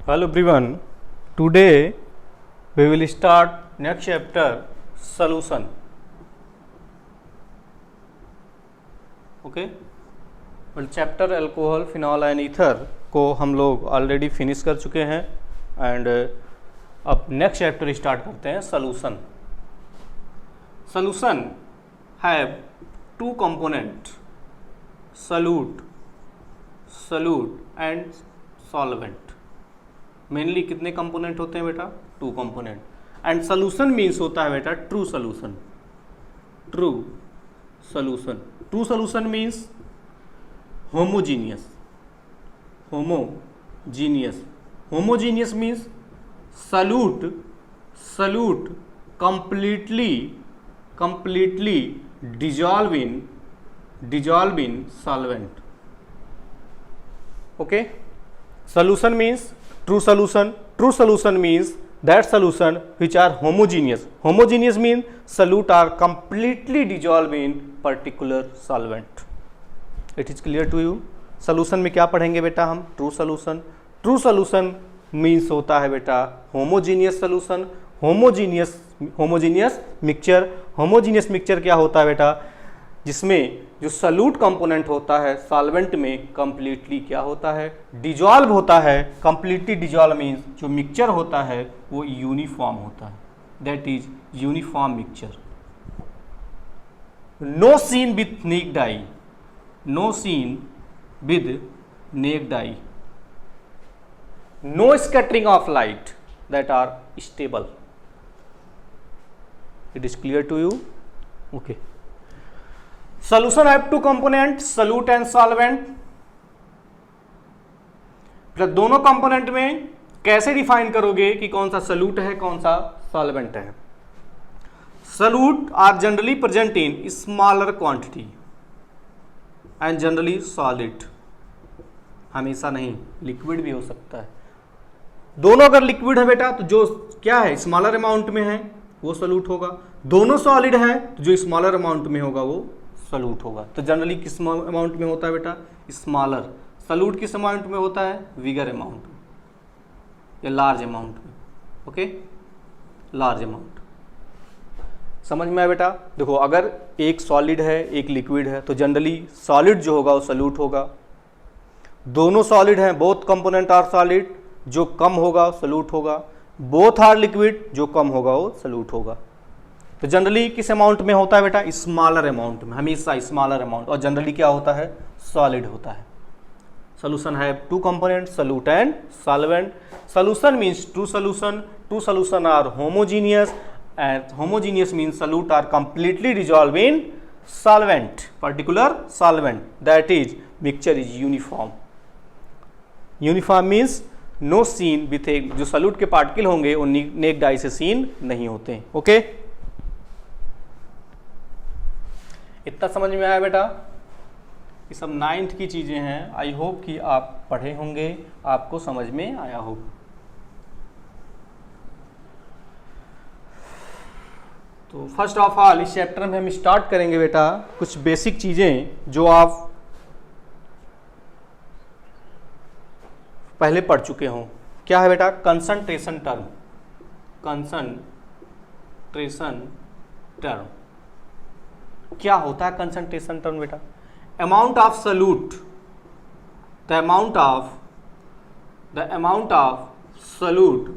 Hello everyone. Today we will start next chapter solution. Okay. well chapter alcohol phenol and ether को हम लोग already finish कर चुके हैं एंड अब नेक्स्ट चैप्टर स्टार्ट करते हैं solution. Solution have two component solute and solvent. Mainly कितने कंपोनेंट होते हैं बेटा? Two component. And solution means होता है बेटा true solution. True solution means homogeneous means solute completely dissolve in solvent. Okay, solution means true solution means that solution which are homogeneous means solute are completely dissolved in particular solvent. It is clear to you? solution में क्या पढ़ेंगे बेटा हम? True solution means होता है बेटा homogeneous solution. Homogeneous mixture क्या होता है बेटा? जिसमें जो सॉल्यूट कंपोनेंट होता है सॉल्वेंट में कंप्लीटली क्या होता है? डिजॉल्व होता है. कंप्लीटली डिजॉल्व मीन्स जो मिक्सचर होता है वो यूनिफॉर्म होता है. That is uniform mixture. No seen with naked eye. No scattering of light that are stable. It is clear to you? Okay. Solution have two components, solute and solvent. Plus दोनों component में कैसे define करोगे कि कौन सा solute है कौन सा सॉल्वेंट है? Solute are generally present in smaller quantity and generally solid. हमेशा नहीं, लिक्विड भी हो सकता है. दोनों अगर लिक्विड है बेटा तो जो क्या है स्मॉलर अमाउंट में है वो सॉल्यूट होगा. दोनों सॉलिड है तो जो स्मॉलर अमाउंट में होगा वो सॉल्यूट होगा. तो जनरली किस अमाउंट में होता है बेटा? स्मॉलर. सॉल्यूट किस अमाउंट में होता है? बिगर अमाउंट में या लार्ज अमाउंट में. Okay, large amount. समझ में आया बेटा? देखो अगर एक सॉलिड है एक लिक्विड है तो जनरली सॉलिड जो होगा वो सॉल्यूट होगा. दोनों सॉलिड हैं, बोथ कंपोनेंट आर सॉलिड, जो कम होगा सॉल्यूट होगा. बोथ आर लिक्विड, जो कम होगा वो सॉल्यूट होगा. तो जनरली किस अमाउंट में होता है बेटा? स्मॉलर अमाउंट में, हमेशा स्मॉलर अमाउंट. और जनरली क्या होता है? सॉलिड होता है. सॉल्यूशन है two component solute and solvent. Solution means true solution are homogeneous and homogeneous means solute are completely dissolve in solvent, particular solvent. That is mixture is uniform means no seen with एक जो solute के particle होंगे वो नेक die से scene नहीं होते. Okay, इतना समझ में आया बेटा? ये सब 9th की चीजें हैं. आई होप कि आप पढ़े होंगे, आपको समझ में आया होगा. तो फर्स्ट ऑफ ऑल इस चैप्टर में हम स्टार्ट करेंगे बेटा कुछ बेसिक चीजें जो आप पहले पढ़ चुके हों. क्या है बेटा? Concentration term. क्या होता है कंसंट्रेशन टर्म बेटा? Amount of solute, the amount of solute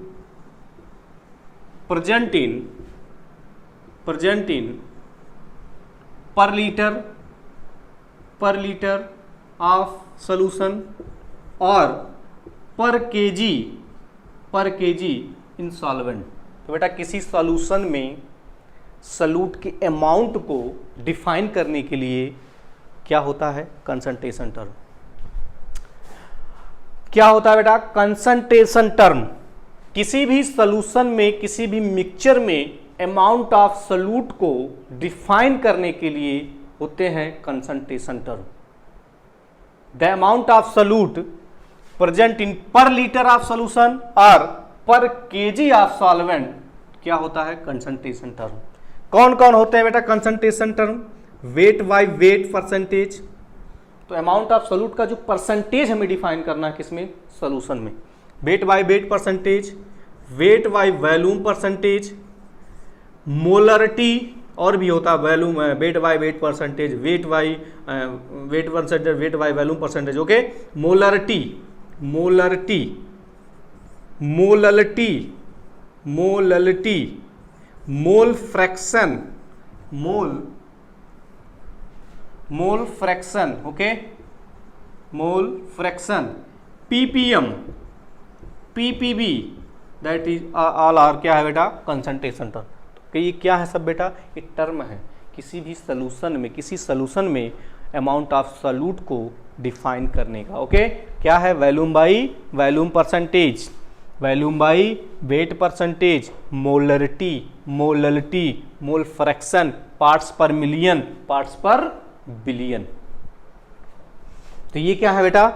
present in per litre of solution और पर केजी इन सॉल्वेंट. तो बेटा किसी सॉल्यूशन में सॉल्यूट के अमाउंट को डिफाइन करने के लिए क्या होता है? Concentration term. क्या होता है बेटा? Concentration term. किसी भी सॉल्यूशन में किसी भी मिक्सचर में अमाउंट ऑफ सॉल्यूट को डिफाइन करने के लिए होते हैं concentration term. The amount of solute present in per litre of solution और पर केजी ऑफ सॉल्वेंट क्या होता है? Concentration term. कौन कौन होते हैं बेटा concentration term? Wait by weight percentage. तो अमाउंट ऑफ सोल्यूट का जो परसेंटेज हमें डिफाइन करना है किसमें, सोल्यूशन में, weight by weight percentage, weight by volume percentage, molarity, और भी होता है volume, weight by weight percentage, weight by weight percentage, weight by volume percentage, okay. Molarity, molarity, molality, molality, mole fraction, mole fraction, okay, mole fraction, PPM, PPB, that is all are क्या है बेटा, concentration term. तो ये क्या है सब बेटा, ये टर्म है किसी भी सॉल्यूशन में, किसी सॉल्यूशन में अमाउंट ऑफ सॉल्यूट को डिफाइन करने का, ओके। क्या है, volume by volume percentage, volume by weight percentage, molarity, molality, mole fraction, parts per million, parts per billion. तो ये क्या है बेटा,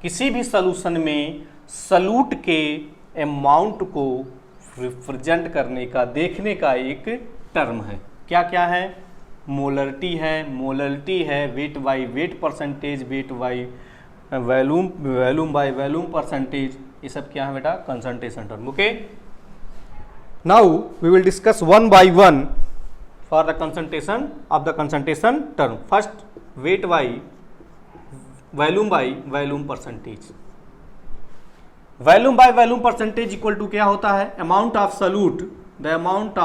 किसी भी सॉल्यूशन में सॉल्यूट के अमाउंट को रिप्रेजेंट करने का, देखने का एक टर्म है। क्या क्या है, मोलरिटी है, मोललिटी है, weight by weight percentage, weight by volume, volume by volume percentage, ये सब क्या है बेटा, concentration term, okay. Now we will discuss one by one for the concentration of the concentration term. First, weight by volume by volume percentage. Volume by volume percentage equal to क्या होता है, amount of solute, the amount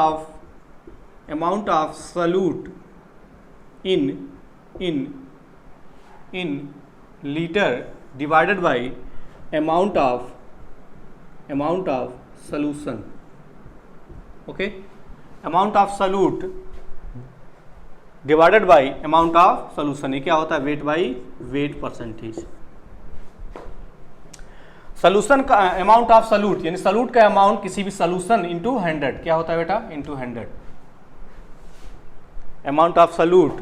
of solute in litre divided by amount of solution, okay. Amount of solute divided by amount of solution, ये क्या होता है, weight by weight percentage. Solution का amount of solute, यानी solute का amount किसी भी solution into 100, क्या होता है बेटा, into 100। Amount of solute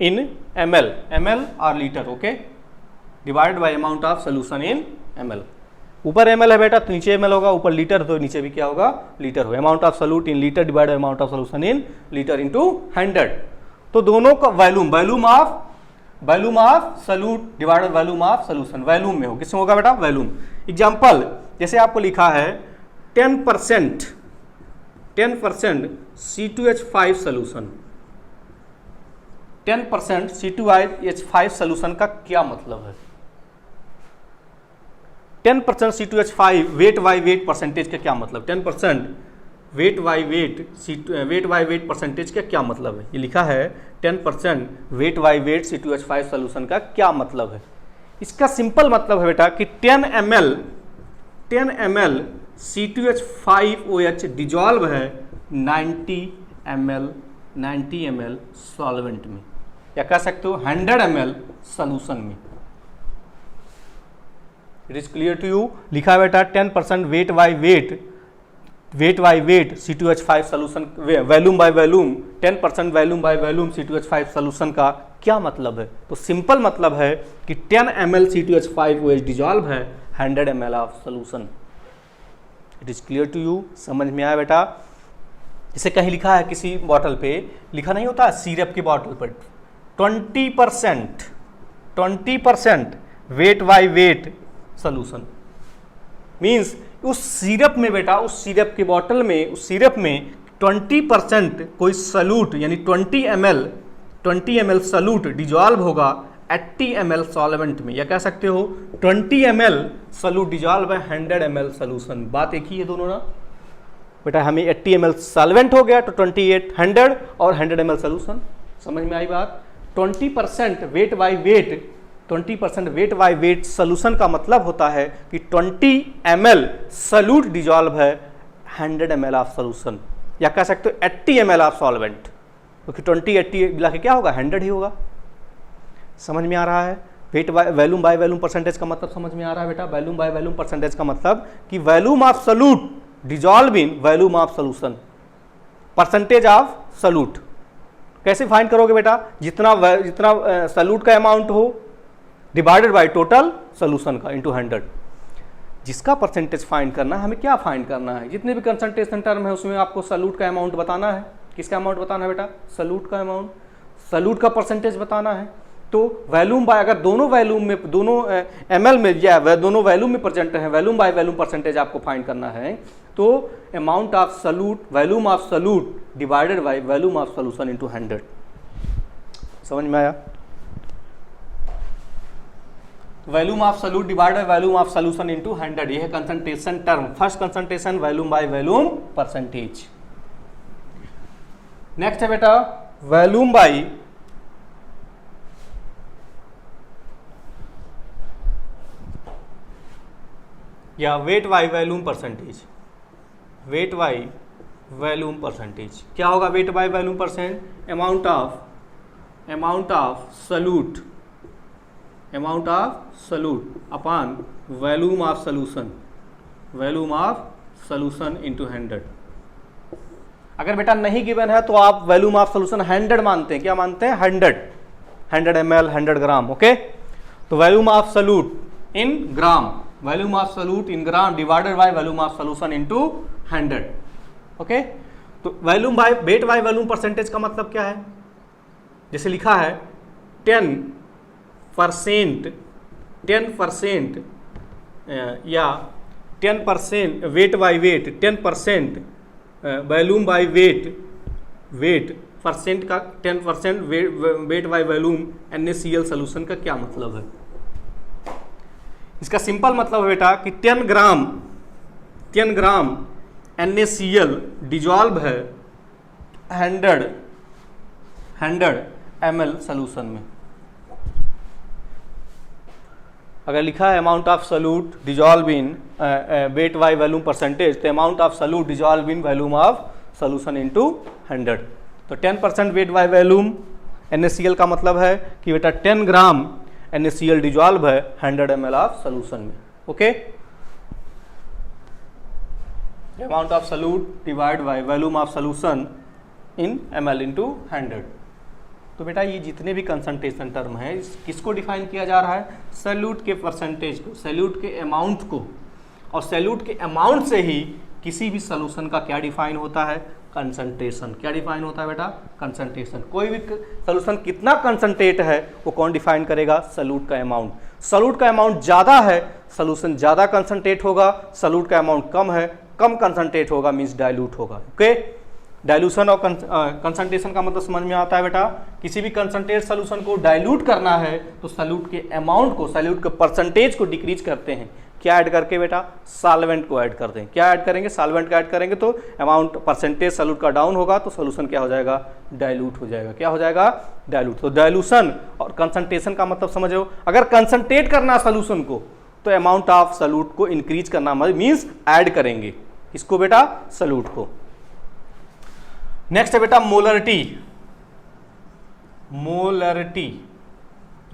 in ml, ml और litre, okay, divide by amount of solution in ml। ऊपर ml है बेटा तो नीचे ml होगा, ऊपर लीटर तो नीचे भी क्या होगा, लीटर होगा। Amount of solute in litre divide by amount of solution in litre into 100। तो दोनों का volume of solute divide by volume of solution, volume में हो, किसमें होगा बेटा, वॉल्यूम। एग्जांपल, जैसे आपको लिखा है 10% C2H5 सॉल्यूशन, 10% C2H5 सॉल्यूशन का क्या मतलब है, 10% C2H5 wait by weight percentage का क्या मतलब, 10% वेट बाय वेट परसेंटेज का क्या मतलब है। ये लिखा है 10% weight by weight C2H5 solution का क्या मतलब है। इसका सिंपल मतलब है बेटा कि 10 ml C2H5OH डिजॉल्व है 90 ml सॉल्वेंट में, या कह सकते हो 100 ml सॉल्यूशन में। It is clear to you. लिखा है बेटा 10% weight by weight C2H5 solution, volume by volume, 10% volume by volume C2H5 solution का क्या मतलब है। तो सिंपल मतलब है कि 10 ml C2H5OH डिजॉल्व है 100 ml of solution. It is clear to you, समझ में आया बेटा। जैसे कहीं लिखा है किसी बॉटल पे, लिखा नहीं होता सिरप की बॉटल पर 20% wait by wait solution, means उस सिरप में बेटा, उस सिरप की बॉटल में, उस सिरप में 20% कोई सॉल्यूट यानी 20 ml सॉल्यूट डिजॉल्व होगा 80 ml सॉल्वेंट में, या कह सकते हो 20 ml सॉल्यूट डिजॉल्व है 100 ml सॉल्यूशन। बात एक ही है दोनों ना बेटा, हमें 80 ml सॉल्वेंट हो गया तो 28 100 और 100 ml सॉल्यूशन। समझ में आई बात। 20% wait by wait, 20% wait by wait solution का मतलब होता है कि 20 ml सॉल्यूट डिजॉल्व है 100 ml ऑफ सॉल्यूशन, या कह सकते हो 80 ml ऑफ सॉल्वेंट, क्योंकि 20-80 मिला के क्या होगा 100 ही होगा। समझ में आ रहा है। Wait by volume by volume percentage का मतलब समझ में आ रहा है बेटा। वॉल्यूम बाय वॉल्यूम परसेंटेज का मतलब कि volume of solute dissolve in volume of solution, percentage of solute. कैसे फाइंड करोगे बेटा, जितना सॉल्यूट का अमाउंट हो डिवाइडेड बाय टोटल सॉल्यूशन का इनटू 100। जिसका परसेंटेज फाइंड करना है, हमें क्या फाइंड करना है, जितने भी कंसंट्रेशन टर्म है उसमें आपको सॉल्यूट का अमाउंट बताना है। किसका अमाउंट बताना है बेटा, सॉल्यूट का अमाउंट, सॉल्यूट का परसेंटेज बताना है। तो वैल्यूम बाय, अगर दोनों वैल्यूम में, दोनों ml में या दोनों वैल्यूम में प्रेजेंट है, वैल्यूम बाय वैल्यूम परसेंटेज आपको फाइंड करना है, तो amount of solute, volume of solute divided by volume of solution into 100। समझ में आया? Volume of solute divide by volume of solution into 100, ये है concentration term. First concentration volume by volume percentage. Next है बेटा वैल्यूम बाय या weight by volume percentage. Weight by volume percentage क्या होगा? Weight by volume percent, amount of salute, amount of salute upon volume of solution, volume of solution into 100। अगर बेटा नहीं given है तो आप वैल्यूम ऑफ सॉल्यूशन 100 मानते हैं। क्या मानते हैं? 100 ml, 100 ग्राम। ओके, तो volume of solute in gram, volume of solute in gram divided by volume of solution into 100। Okay, तो volume by weight by volume percentage का मतलब क्या है? जैसे लिखा है 10% या 10% weight by wait, 10% volume by wait percent का 10% weight by volume NaCl solution का क्या मतलब है? इसका सिंपल मतलब है बेटा कि 10 ग्राम NaCl डिजॉल्व है 100 ml सॉल्यूशन में। अगर लिखा है amount of solute dissolve in weight by volume percentage, तो amount of solute dissolve in volume of solution into 100। तो 10% वेट बाय वैल्यूम NaCl का मतलब है कि बेटा 10 ग्राम NaCl डिजॉल्व है 100 ml ऑफ सॉल्यूशन में। Okay, amount of solute divide by volume of solution in ml into 100। तो बेटा ये जितने भी कंसंट्रेशन टर्म है किसको डिफाइन किया जा रहा है? सैल्यूट के परसेंटेज को, सैल्यूट के अमाउंट को, और सैल्यूट के अमाउंट से ही किसी भी सॉल्यूशन का क्या डिफाइन होता है? कंसंट्रेशन। क्या डिफाइन होता है बेटा? कंसंट्रेशन। कोई भी सॉल्यूशन कितना कंसंट्रेट है वो कौन डिफाइन करेगा? सॉल्यूट का अमाउंट। सॉल्यूट का अमाउंट ज़्यादा है, सॉल्यूशन ज़्यादा कंसंट्रेट होगा। सॉल्यूट का अमाउंट कम है, कम कंसंट्रेट होगा, मीन्स डाइल्यूट होगा। ओके, डाइल्यूशन और कंसंट्रेशन का मतलब समझ में आता है बेटा? किसी भी कंसंट्रेट सॉल्यूशन को डाइल्यूट करना है तो सॉल्यूट के अमाउंट को, सॉल्यूट के परसेंटेज को डिक्रीज करते हैं। क्या ऐड करके बेटा? सॉल्वेंट को ऐड कर दें। क्या ऐड करेंगे? सॉल्वेंट का ऐड करेंगे तो अमाउंट परसेंटेज सॉल्यूट का डाउन होगा तो सॉल्यूशन क्या हो जाएगा? डाइल्यूट हो जाएगा। क्या हो जाएगा? डाइल्यूट। तो डाइल्यूशन और कंसंट्रेशन का मतलब समझो, अगर कंसंट्रेट करना सॉल्यूशन को तो अमाउंट ऑफ सॉल्यूट को इंक्रीज करना मीन्स ऐड करेंगे इसको बेटा, सॉल्यूट को। नेक्स्ट है बेटा मोलरिटी। मोलरिटी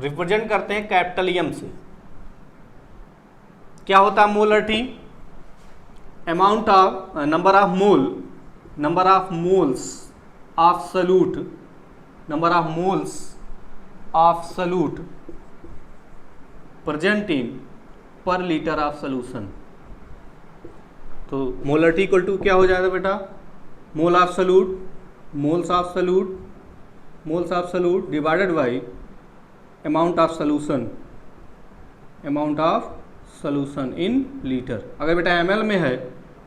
रिप्रेजेंट करते हैं कैपिटल M से। क्या होता है molarity? Amount of number of moles of solute, number of moles of solute present in per litre of solution. तो मोलरिटी इक्वल टू क्या हो जाएगा बेटा? मोल of solute, moles of solute divided by amount of solution, amount of solution in litre. अगर बेटा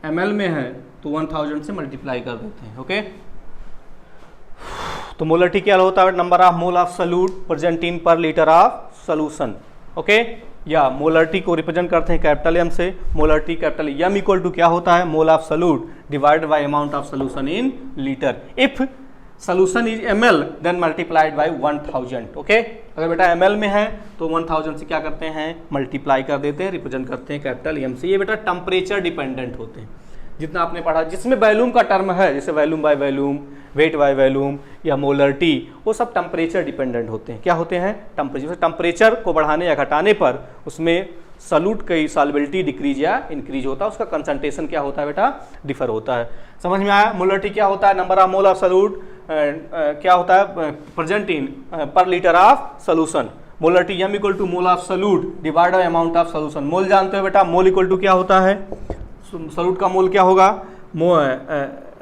ml में है तो 1000 से मल्टीप्लाई कर देते हैं। ओके, तो मोलरिटी क्या होता है? Number of mole of solute present in per litre of solution. Okay, या मोलरिटी को रिप्रेजेंट करते हैं कैपिटल M से। Molarity capital M equal to क्या होता है? Mole of solute divided by amount of solution in litre. If solution is ml then multiplied by 1000। Okay, अगर बेटा ml में है तो 1000 से क्या करते हैं? मल्टीप्लाई कर देते हैं, रिप्रेजेंट करते हैं कैपिटल M से। ये बेटा टेम्परेचर डिपेंडेंट होते हैं। जितना आपने पढ़ा जिसमें वैल्यूम का टर्म है, जैसे volume by volume, weight by volume या मोलरिटी, वो सब टेम्परेचर डिपेंडेंट होते हैं। क्या होते हैं? टेम्परेचर। टेम्परेचर को बढ़ाने या घटाने पर उसमें सॉल्यूट की सॉल्युबिलिटी डिक्रीज या इंक्रीज होता है, उसका कंसंट्रेशन क्या होता है बेटा? डिफर होता है। समझ में आया? मोलरिटी क्या होता है? Number of mole of solute क्या होता है? Present in per litre of solution. Molarity M equal to mole of solute divide by amount of solution. Mole जानते हो बेटा? मोल इक्वल टू क्या होता है? सॉल्यूट का मोल क्या होगा?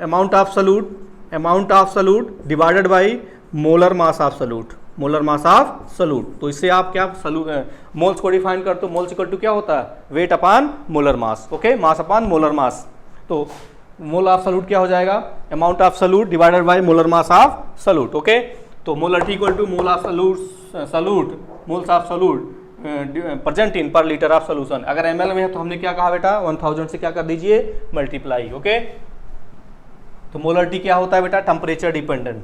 Amount of solute divided by molar mass of solute. Molar mass of solute. तो इससे आप क्या मोल्स को डिफाइन करते हो, मोल्स इक्वल टू क्या होता है, weight upon molar mass, okay, mass upon molar mass. तो मोल ऑफ सॉल्यूट क्या हो जाएगा, amount of solute divided by molar mass of solute, okay. तो molar equal to mole of solute moles of solute present in per litre of solution. अगर ml में है तो हमने क्या कहा बेटा, 1000 से क्या कर दीजिए, मल्टीप्लाई, ओके। तो मोलरिटी क्या होता है बेटा, temperature dependent.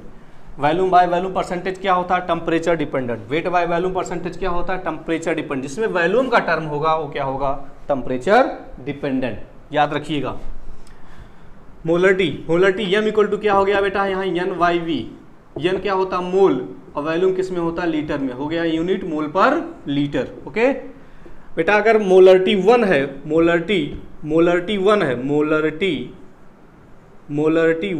Volume by volume percentage क्या होता है, temperature dependent. Wait by volume percentage क्या होता है, टेम्परेचर डिपेंडेंट। जिसमें वॉल्यूम का टर्म होगा वो क्या होगा, टेम्परेचर डिपेंडेंट, याद रखिएगा। मोलरिटी m इक्वल टू क्या हो गया बेटा, यहाँ NYV, n क्या होता है मोल, और वॉल्यूम किस में होता है, लीटर में, हो गया unit mole per litre, okay बेटा। अगर मोलरिटी 1 है, मोलरिटी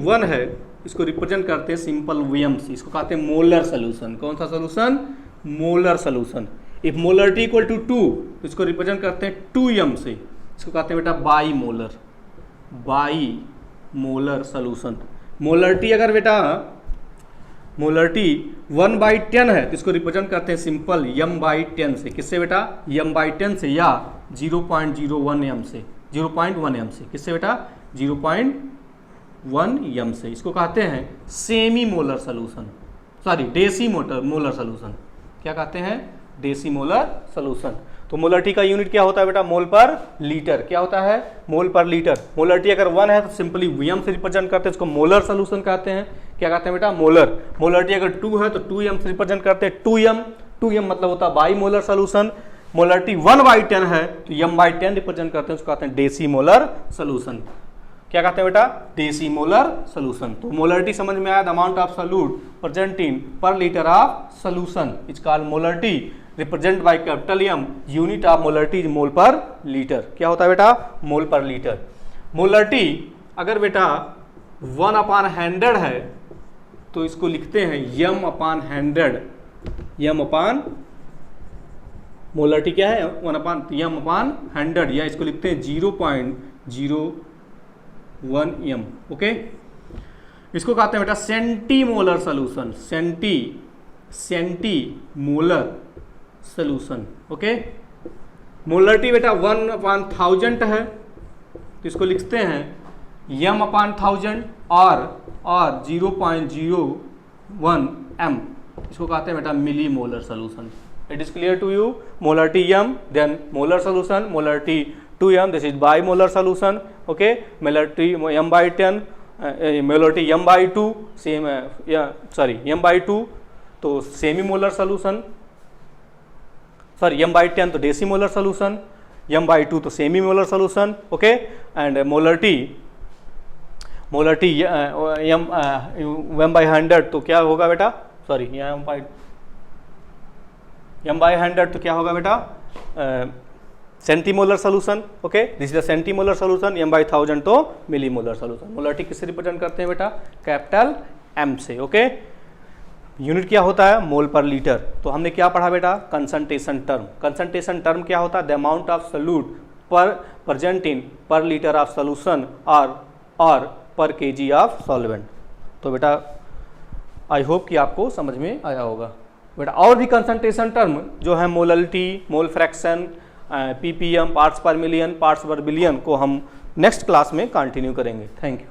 1 है, इसको रिप्रेजेंट करते हैं सिंपल Vm से, इसको कहते हैं मोलर सोल्यूशन। कौन सा solution, molar solution. If molarity equal to 2, इसको रिप्रेजेंट करते हैं 2m से, इसको कहते हैं बेटा बाई मोलर सोल्यूशन। मोलरिटी अगर बेटा मोलरिटी 1/10 है तो इसको रिप्रेजेंट करते हैं सिंपल m/10 से, किससे बेटा, m/10 से, या 0.01 m से, 0.1 m से, किससे बेटा, 0.1 m से। इसको कहते हैं semi molar solution, sorry deci molar solution. क्या कहते हैं, डेसी मोलर सोल्यूशन। तो मोलरिटी का यूनिट क्या होता है बेटा, मोल पर लीटर। क्या होता है, मोल पर लीटर। मोलरिटी अगर 1 है तो सिंपली Vm से रिप्रेजेंट करते हैं, इसको मोलर सोल्यूशन कहते हैं। क्या कहते हैं बेटा, मोलर। मोलरिटी अगर 2 है तो 2m से रिप्रेजेंट करते हैं 2m मतलब होता है बाई मोलर सोल्यूशन। मोलरिटी 1/10 है तो m/10 रिप्रेजेंट करते हैं, उसको कहते हैं डेसी मोलर सोल्यूशन। क्या कहते हैं बेटा, डेसी मोलर सोल्यूशन। तो मोलरिटी समझ में आया, the amount of solute present in per litre of solution is called molarity, represent by capital M, unit of molarity mole per litre. क्या होता है बेटा, मोल पर लीटर। मोलरिटी अगर बेटा 1/100 है तो इसको लिखते हैं m/100, मोलरिटी क्या है, 1/m/100, या इसको लिखते हैं 0.01 m, ओके। इसको कहते हैं बेटा centimolar solution, centimolar solution, okay. Molarity बेटा 1/1000 है तो इसको लिखते हैं m/1000 और 0.01 m, इसको कहते हैं बेटा milli molar solution. It is clear to you, molarity m, then molar solution, molarity 2m, this is bi molar solution, okay. Molarity m/10, molarity m/2, same, sorry m/2 तो semi molar solution, sorry m/10 तो deci molar solution, m/2 तो semi molar solution, okay. And molarity m/100 तो क्या होगा बेटा, sorry m/100 तो क्या होगा बेटा, centimolar solution, okay. This is the centimolar solution. m/1000 तो मिली मोलर सोल्यूशन। मोलरिटी किससे रिप्रेजेंट करते हैं बेटा, कैपिटल M से, ओके। यूनिट क्या होता है, मोल पर लीटर। तो हमने क्या पढ़ा बेटा, कंसंट्रेशन टर्म। कंसंट्रेशन टर्म क्या होता है, द अमाउंट ऑफ सॉल्यूट पर present in per litre of solution और पर kg ऑफ सॉल्वेंट। तो बेटा आई होप कि आपको समझ में आया होगा बेटा। और भी कंसंट्रेशन टर्म जो है molarity, mole fraction, ppm, parts per million, parts per billion को हम नेक्स्ट क्लास में कंटिन्यू करेंगे। Thank you.